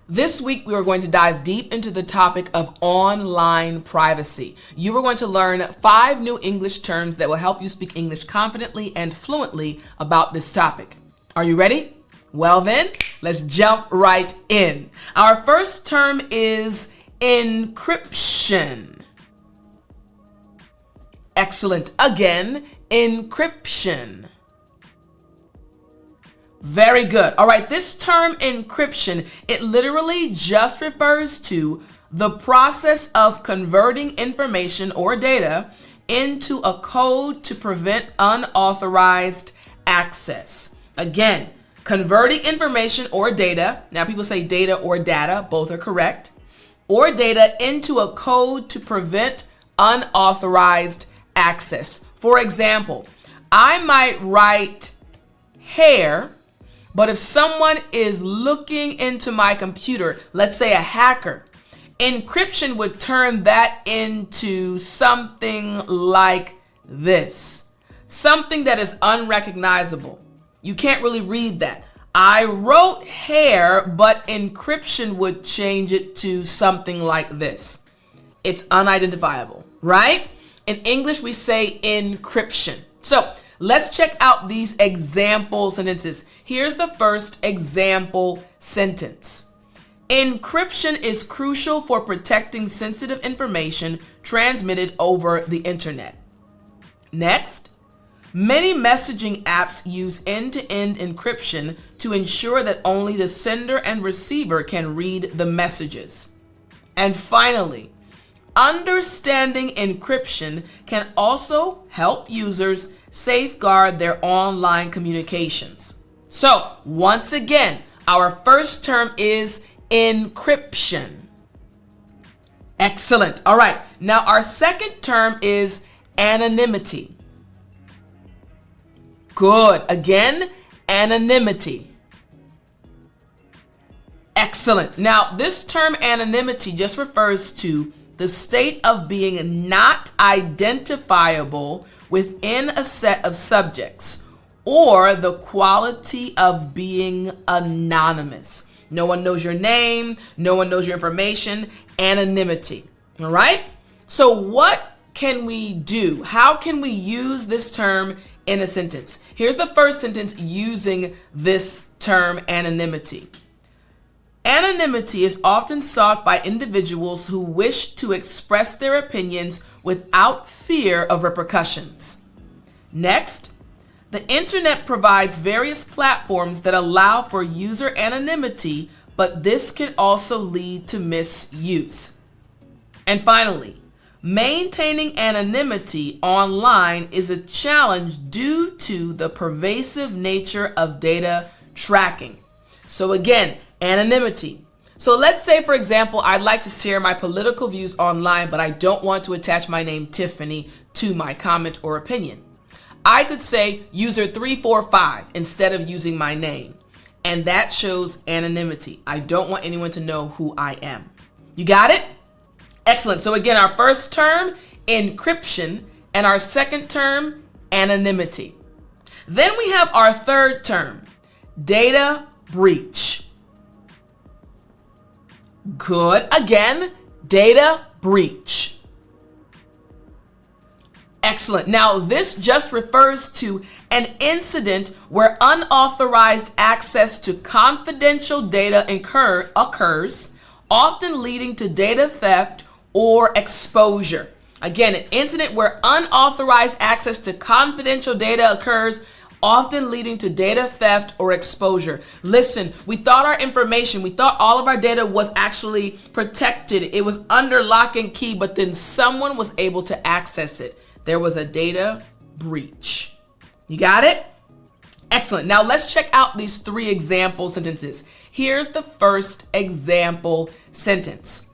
This week, we are going to dive deep into the topic of online privacy. You are going to learn 5 new English terms that will help you speak English confidently and fluently about this topic. Are you ready? Well then, let's jump right in. Our first term is encryption. Excellent. Again, encryption. Very good. All right, this term encryption, it literally just refers to the process of converting information or data into a code to prevent unauthorized access. Again, converting information or data, now people say data or data, both are correct, or data into a code to prevent unauthorized access. For example, I might write hair, but if someone is looking into my computer, let's say a hacker, encryption would turn that into something like this. Something that is unrecognizable. You can't really read that. I wrote hair, but encryption would change it to something like this. It's unidentifiable, right? In English, we say encryption. So let's check out these example sentences. Here's the first example sentence. Encryption is crucial for protecting sensitive information transmitted over the internet. Next, many messaging apps use end-to-end encryption to ensure that only the sender and receiver can read the messages. And finally, understanding encryption can also help users safeguard their online communications. So, once again, our first term is encryption. Excellent. All right. Now, our second term is anonymity. Good. Again, anonymity. Excellent. Now, this term anonymity just refers to the state of being not identifiable within a set of subjects, or the quality of being anonymous. No one knows your name, no one knows your information, anonymity. All right? So what can we do? How can we use this term in a sentence? Here's the first sentence using this term anonymity. Anonymity is often sought by individuals who wish to express their opinions without fear of repercussions. Next, the internet provides various platforms that allow for user anonymity, but this can also lead to misuse. And finally, maintaining anonymity online is a challenge due to the pervasive nature of data tracking. So again, anonymity. So let's say, for example, I'd like to share my political views online, but I don't want to attach my name Tiffany to my comment or opinion. I could say user 345 instead of using my name. And that shows anonymity. I don't want anyone to know who I am. You got it? Excellent. So again, our first term, encryption, and our second term, anonymity. Then we have our third term, data breach. Good. Again, data breach. Excellent. Now, this just refers to an incident where unauthorized access to confidential data occurs, often leading to data theft or exposure. Again, an incident where unauthorized access to confidential data occurs, often leading to data theft or exposure. Listen, we thought all of our data was actually protected. It was under lock and key, but then someone was able to access it. There was a data breach. You got it? Excellent. Now let's check out these 3 example sentences. Here's the first example sentence.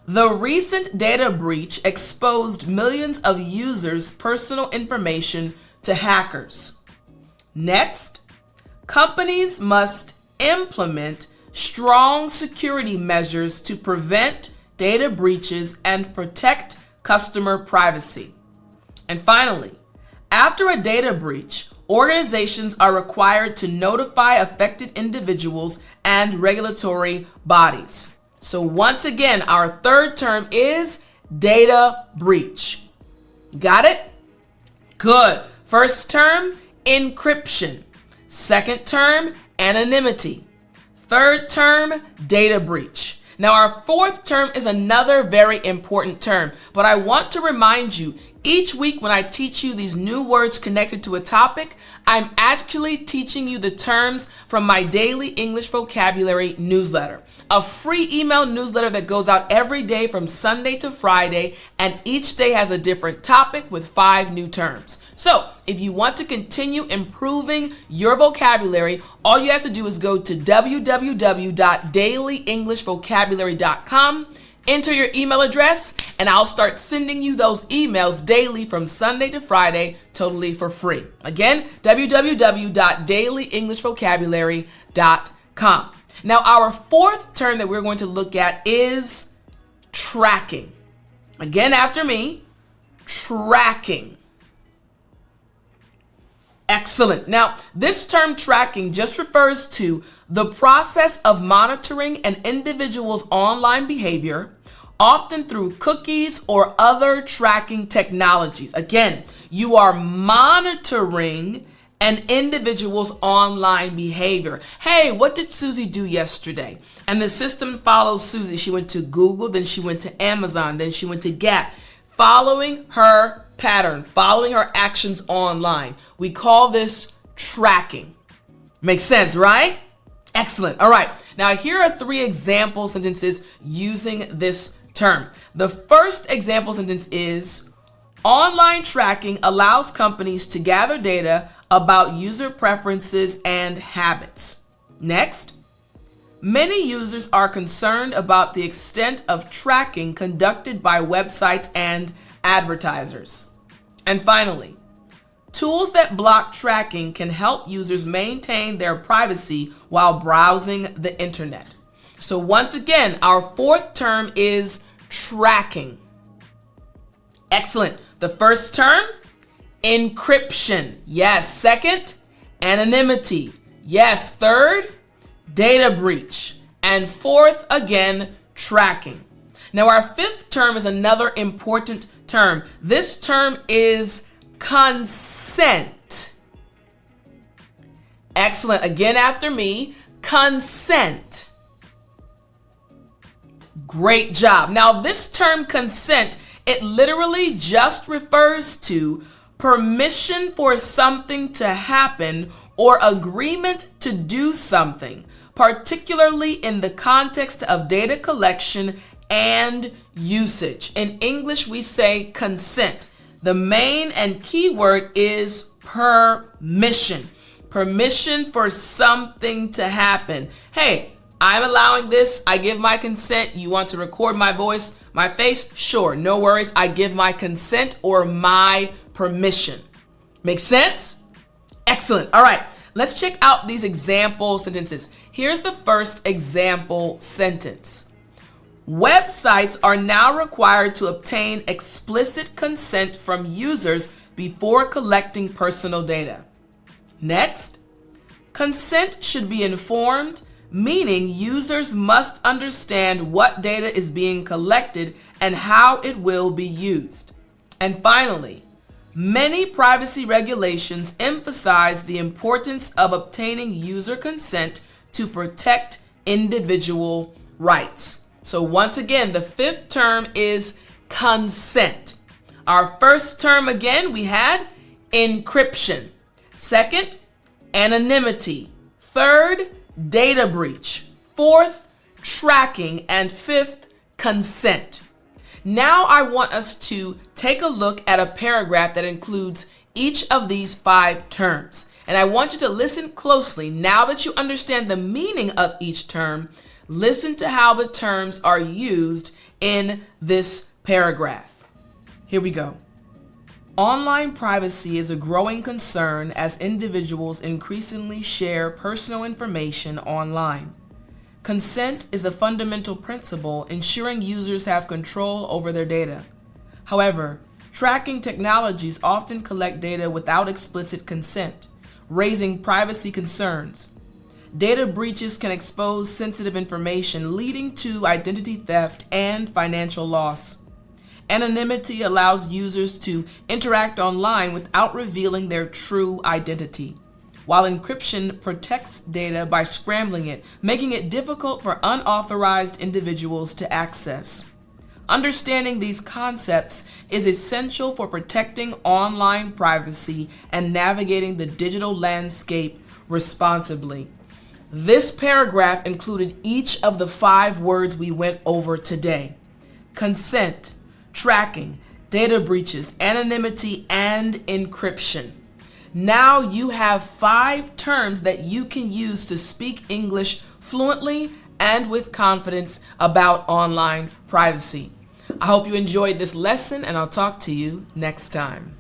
The recent data breach exposed millions of users' personal information to hackers. Next, companies must implement strong security measures to prevent data breaches and protect customer privacy. And finally, after a data breach, organizations are required to notify affected individuals and regulatory bodies. So once again, our third term is data breach. Got it? Good. First term, encryption. Second term, anonymity. Third term, data breach. Now our fourth term is another very important term, but I want to remind you, each week when I teach you these new words connected to a topic, I'm actually teaching you the terms from my daily English vocabulary newsletter, a free email newsletter that goes out every day from Sunday to Friday, and each day has a different topic with 5 new terms. So if you want to continue improving your vocabulary, all you have to do is go to www.dailyenglishvocabulary.com, enter your email address, and I'll start sending you those emails daily from Sunday to Friday, totally for free. Again, www.dailyenglishvocabulary.com. Now, our fourth term that we're going to look at is tracking. Again, after me, tracking. Excellent. Now, this term tracking just refers to the process of monitoring an individual's online behavior, often through cookies or other tracking technologies. Again, you are monitoring an individual's online behavior. Hey, what did Susie do yesterday? And the system follows Susie. She went to Google, then she went to Amazon, then she went to Gap, following her pattern, following her actions online. We call this tracking. Makes sense, right? Excellent. All right. Now, here are 3 example sentences using this term. The first example sentence is, online tracking allows companies to gather data about user preferences and habits. Next, many users are concerned about the extent of tracking conducted by websites and advertisers. And finally, tools that block tracking can help users maintain their privacy while browsing the internet. So once again, our fourth term is tracking. Excellent. The first term, encryption. Yes. Second, anonymity. Yes. Third, data breach. And fourth, again, tracking. Now, our fifth term is another important term. This term is consent. Excellent. Again, after me, consent. Great job. Now, this term consent, it literally just refers to permission for something to happen or agreement to do something, particularly in the context of data collection and usage. In English, we say consent. The main and key word is permission. Permission for something to happen. Hey, I'm allowing this. I give my consent. You want to record my voice, my face? Sure, no worries. I give my consent or my permission. Make sense? Excellent. All right, let's check out these example sentences. Here's the first example sentence. Websites are now required to obtain explicit consent from users before collecting personal data. Next, consent should be informed, meaning users must understand what data is being collected and how it will be used. And finally, many privacy regulations emphasize the importance of obtaining user consent to protect individual rights. So once again, the fifth term is consent. Our first term, again, we had encryption. Second, anonymity. Third, data breach. Fourth, tracking. And fifth, consent. Now I want us to take a look at a paragraph that includes each of these 5 terms. And I want you to listen closely. Now that you understand the meaning of each term, listen to how the terms are used in this paragraph. Here we go. Online privacy is a growing concern as individuals increasingly share personal information online. Consent is a fundamental principle ensuring users have control over their data. However, tracking technologies often collect data without explicit consent, raising privacy concerns. Data breaches can expose sensitive information, leading to identity theft and financial loss. Anonymity allows users to interact online without revealing their true identity, while encryption protects data by scrambling it, making it difficult for unauthorized individuals to access. Understanding these concepts is essential for protecting online privacy and navigating the digital landscape responsibly. This paragraph included each of the 5 words we went over today: consent, tracking, data breaches, anonymity, and encryption. Now you have 5 terms that you can use to speak English fluently and with confidence about online privacy. I hope you enjoyed this lesson, and I'll talk to you next time.